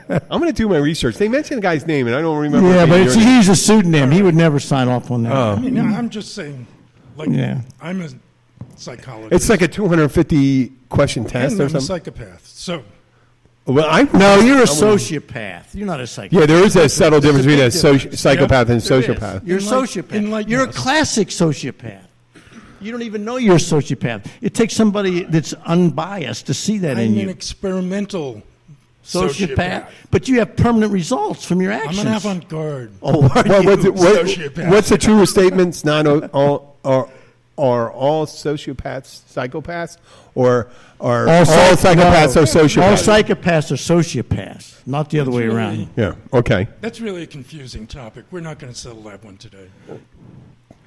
I'm going to do my research. They mentioned the guy's name, and I don't remember. Yeah, it but being it's, your name. he's a pseudonym. He would never sign off on that. I mean, I'm just saying, like, Yeah. I'm a psychologist. It's like a 250 question test and or I'm a something. psychopath. So, Well, No, you're a sociopath. You're not a psychopath. Yeah, there is a subtle difference between a difference. psychopath and There is. sociopath. You're a Enlighten- sociopath. enlighten You're a us. classic sociopath. You don't even know you're a sociopath. It takes somebody that's unbiased to see that in I'm an you. experimental Sociopath, but you have permanent results from your actions. I'm an avant-garde. Oh, are Well, you? Sociopath. what's the truer statements? Not all are all sociopaths psychopaths, or are all psychopaths no. are sociopaths? All psychopaths are sociopaths, not the other way Really? around. Yeah. Okay. That's really a confusing topic. We're not going to settle that one today.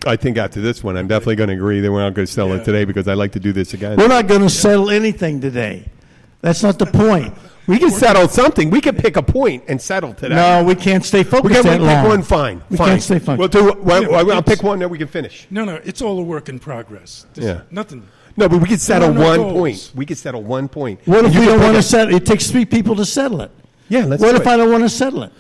I think after this one, I'm definitely going to agree that we're not going to sell it Yeah. today because I like to do this again. We're not going to settle anything today. That's not the point. We can settle something. We can pick a point and settle today. No, we can't stay we focused can that pick long. one. Fine. We fine. can't stay focused. We'll do. I'll it's- pick one that we can finish. No, it's all a work in progress. There's Yeah. nothing. No, but we can settle no one goals. point. We can settle one point. What if You we can don't pick want to a- settle? It takes three people to settle it. Yeah, let's What do if it. I don't want to settle it?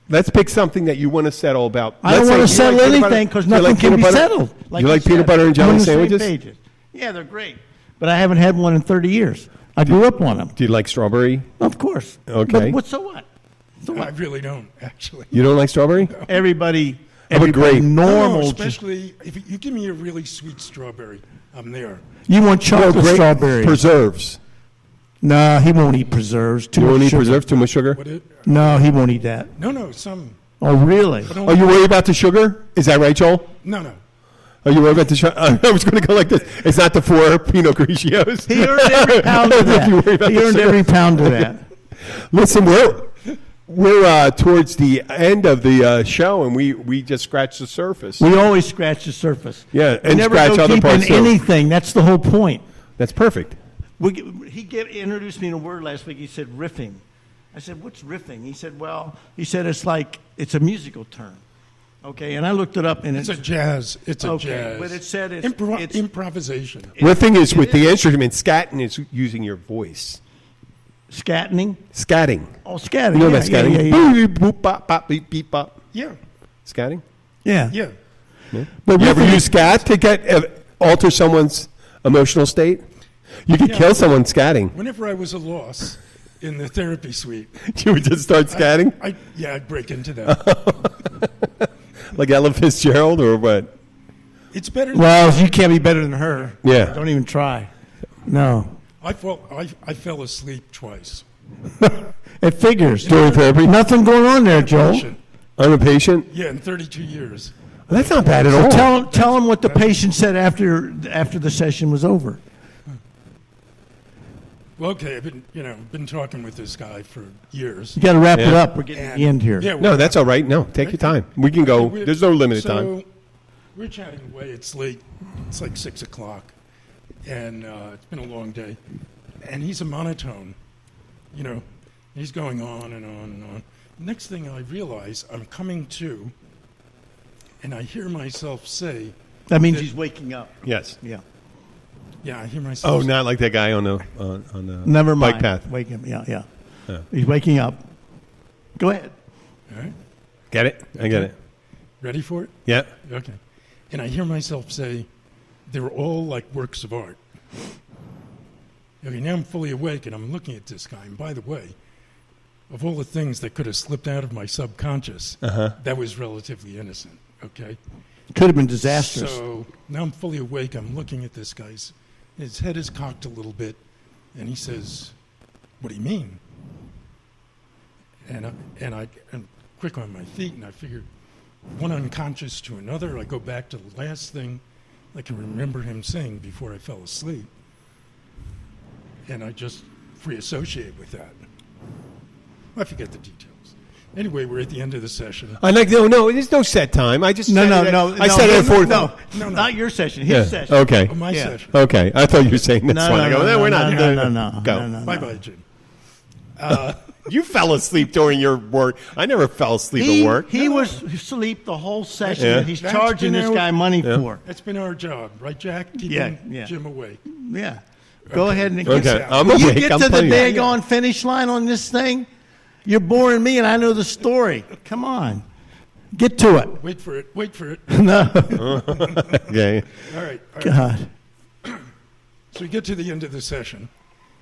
Let's pick something that you want to settle about. I don't Let's want to say you settle like peanut butter- anything because you nothing like can peanut be butter- settled. You like peanut said. butter and I'm on jelly the same sandwiches? pages. Yeah, they're great. But I haven't had one in 30 years. I grew up on them. Do you like strawberry? Of course. Okay. But what, so what? So I what? really don't, actually. You don't like strawberry? Everybody about grape? normal. No, especially if you give me a really sweet strawberry, I'm there. You want chocolate grape strawberry. preserves. No, he won't eat preserves. Too You much won't eat sugar. preserves? Too much sugar? What it? No, he won't eat that. No, some. Oh, really? But Are you worried about the sugar? Is that right, Joel? No. Are you worried about the sugar? I was going to go like this. It's not the 4 Pinot Grigios. He earned every pound of If you worry that. about He the earned sugar. every pound of that. Listen, we're towards the end of the show, and we just scratched the surface. We always scratch the surface. Yeah, We and never scratch go other deep parts in too. anything. That's the whole point. That's perfect. He introduced me in a word last week. He said riffing. I said, what's riffing? He said, it's a musical term. Okay, and I looked it up, and It's a jazz. It's a okay, jazz. but it said it's improvisation. Riffing is with the instrument. Scatting is using your voice. scatting. Scatting. Oh, scatting. You know yeah, about scatting? Yeah, yeah, yeah. Boop, boop, bop, bop, beep, beep, bop. Yeah. Scatting? Yeah. Yeah. But You ever riffing use scat to alter someone's emotional state? You could kill someone scatting. Whenever I was a loss in the therapy suite, You would just start scatting? I'd break into that. Like Ella Fitzgerald or what? It's better. Well, you can't be better than her. Yeah. Don't even try. No. I fell asleep twice. It figures. During therapy? Nothing going on there, Joel. Patient. I'm a patient. Yeah, in 32 years. Well, that's not bad at all. Tell him what the patient said after the session was over. Well, okay, I've been talking with this guy for years. You got to wrap it Yeah. up. We're getting to the end here. Yeah, No, that's all right. No, take your time. We can go. There's no limited time. We're chatting away. It's late. It's like 6 o'clock, and it's been a long day. And he's a monotone, He's going on and on and on. Next thing I realize, I'm coming to, and I hear myself say, That means he's waking up. Yes. Yeah. "Yeah, I hear myself." Oh, not like that guy on the Never mind. bike path. Wake him. Yeah. Yeah. He's waking up. Go ahead. All right, Get it? I get it. ready for it? Yeah. Okay. And I hear myself say, "They were all like works of art." Okay, now I'm fully awake and I'm looking at this guy. And by the way, of all the things that could have slipped out of my subconscious, that was relatively innocent. Okay. Could have been disastrous. So now I'm fully awake. I'm looking at this guy's. His head is cocked a little bit, and he says, "What do you mean?" And I'm quick on my feet, and I figure one unconscious to another. I go back to the last thing I can remember him saying before I fell asleep, and I just free associate with that. I forget the details. Anyway, we're at the end of the session. I like no. There's no set time. I just No, I said it for no, not your session. His session. Okay. Oh, my Yeah. session. Okay. I thought you were saying this one. I go, no, we're not. no. Go. No. Bye-bye, Jim. You fell asleep during your work. I never fell asleep at work. He was asleep the whole session. Yeah. And he's That's charging been this our- guy money for. That's been our job, right, Jack? Keeping Yeah. Jim awake. Yeah. Go ahead and Okay. get, I'm Will you awake. get I'm to the playing. daggone finish line on this thing? You're boring me, and I know the story. Come on. Get to it. Wait for it. Wait for it. No. Okay. All right. God. So we get to the end of the session,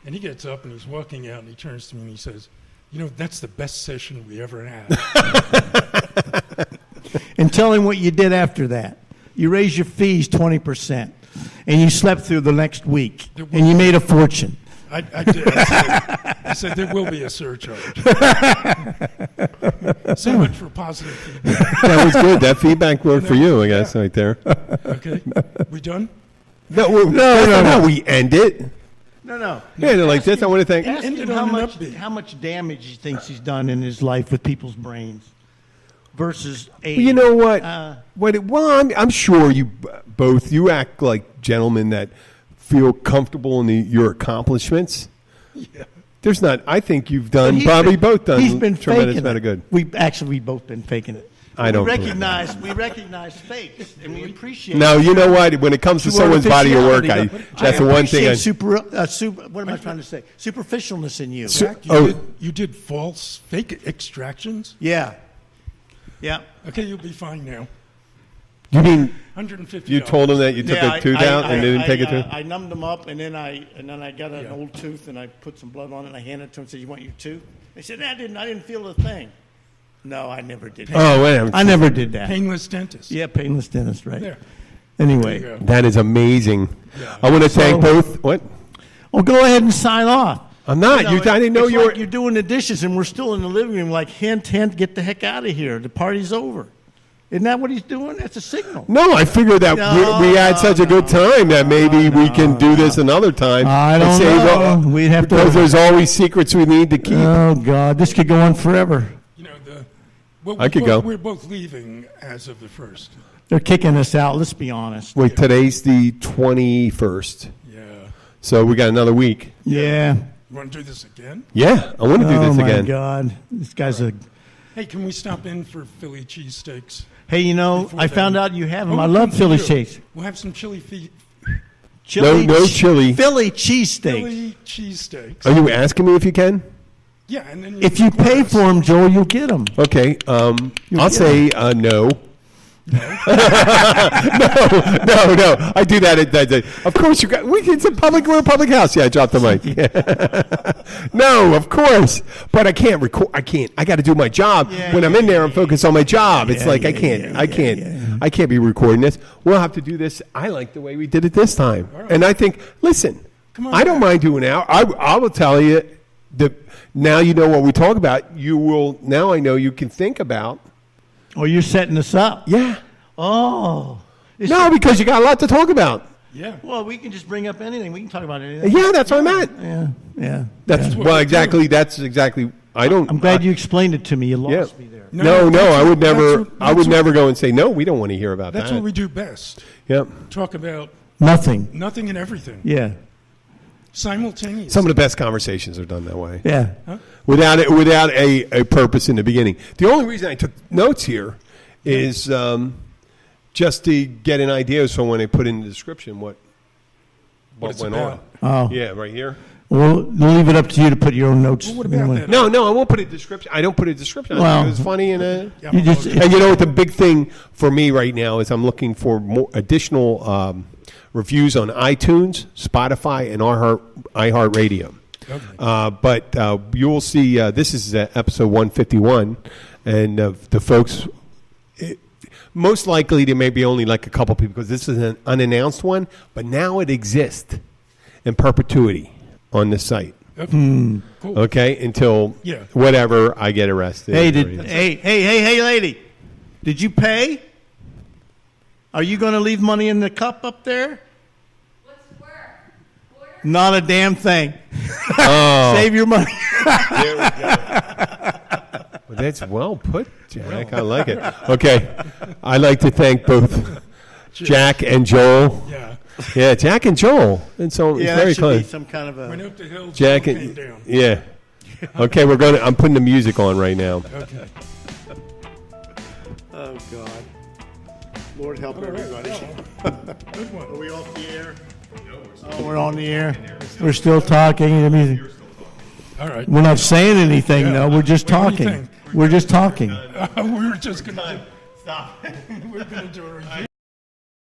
and he gets up and he's walking out, and he turns to me and he says, "That's the best session we ever had." And tell him what you did after that. You raised your fees 20%, and you slept through the next week, and you made a fortune. I did. I said there will be a surcharge. So much for positive feedback. That was good. That feedback worked for you, I guess, right there. Okay, we done? No. We end it. No. Yeah, they're like this. I want to thank. Ask Ended him on an upbeat. how much damage he thinks he's done in his life with people's brains versus a. You know what? Uh, I'm sure you both. You act like gentlemen that feel comfortable in your accomplishments. Yeah. There's not. I think you've but done he's probably been- both done He's been tremendous faking amount it. of good. We've both been faking it. I don't We believe recognize fakes, and we appreciate. No, you know what? When it comes to someone's body of work, that's the one thing. What am I trying to say? Superficialness in you. Jack, Oh. you did false, fake extractions? Yeah. Okay, you'll be fine now. You mean $150. you told them that you took a tooth out and they didn't take it to? I numbed them up, and then I got an old tooth, and I put some blood on it, and I handed it to them and said, "You want your tooth?" They said, "I didn't feel a thing." No, I never did that. Oh, wait a minute. I never did that. Painless dentist. Yeah, painless dentist, right? There. Anyway. There you go. That is amazing. Yeah. I want to thank both. What? Well, go ahead and sign off. I'm not. I didn't know it's you were. like you're doing the dishes, and we're still in the living room. Like hint, get the heck out of here. The party's over. Isn't that what he's doing? That's a signal. No, I figured that we had such a good time that maybe we can do this another time. I don't and save know. We'd have to- because there's always secrets we need to keep. Oh God, this could go on forever. I could go. We're both leaving as of the 1st. They're kicking us out. Let's be honest. Wait, today's the 21st, Yeah. so we got another week. Yeah. You want to do this again? Yeah, I want to do Oh this my again. God, this guy's a. Hey, can we stop in for Philly cheesesteaks? Hey, Before I then- found out you have them. Oh, I love we Philly do. cheese. We'll have some chili No chili. Philly cheesesteaks. Philly cheesesteaks. Are you asking me if you can? Yeah, and then If you pay for them, Joel, you'll get them. Okay, I'll say no. No. I do that. Of course, it's a we're a public house. Yeah, I dropped the mic. No, of course. But I can't record. I got to do my job. When I'm in there, I'm focused on my job. It's like I can't be recording this. We'll have to do this. I like the way we did it this time. Right. And I think, listen, I don't mind doing it. I will tell you that now you know what we talk about. Now I know you can think about. Oh, you're setting us up. Yeah. Oh. Because you got a lot to talk about. Yeah. Well, we can just bring up anything. We can talk about anything. Yeah, that's what I meant. Yeah. Exactly. That's exactly. I'm glad you explained it to me. You lost me there. No, I would never. I would never go and say no. We don't want to hear about that. That's what we do best. Yep. Talk about nothing and everything. Yeah. Simultaneously. Some of the best conversations are done that way. Yeah. Huh? Without a purpose in the beginning. The only reason I took notes here is just to get an idea, so when I put in the description what went about. on. Oh. Yeah, right here. Well, we'll leave it up to you to put your own notes. Well, what about that? No, I won't put a description. I don't put a description. Well, it was funny and and you know what the big thing for me right now is I'm looking for more additional reviews on iTunes, Spotify, and iHeartRadio. Okay. But you'll see. This is episode 151, and the folks. Most likely, there may be only like a couple people because this is an unannounced one. But now it exists in perpetuity on the site. Cool. Okay, until whatever I get arrested. Hey, lady, did you pay? Are you going to leave money in the cup up there? What's the word? Not a damn thing. Oh. Save your money. There we go. Well, that's well put, Jack. I like it. Okay, I'd like to thank both Jack and Joel. Yeah, Jack and Joel. And so it's very close. Be some kind of a went up the hill, Jack came and down. Yeah. Okay, I'm putting the music on right now. Okay. Oh God. Lord help everybody. Good one. Are we off the air? No, we're on the air. We're still talking. I mean, all right. we're not saying anything though. We're just talking. We're just talking. We were just going to Stop. we're going to do a review.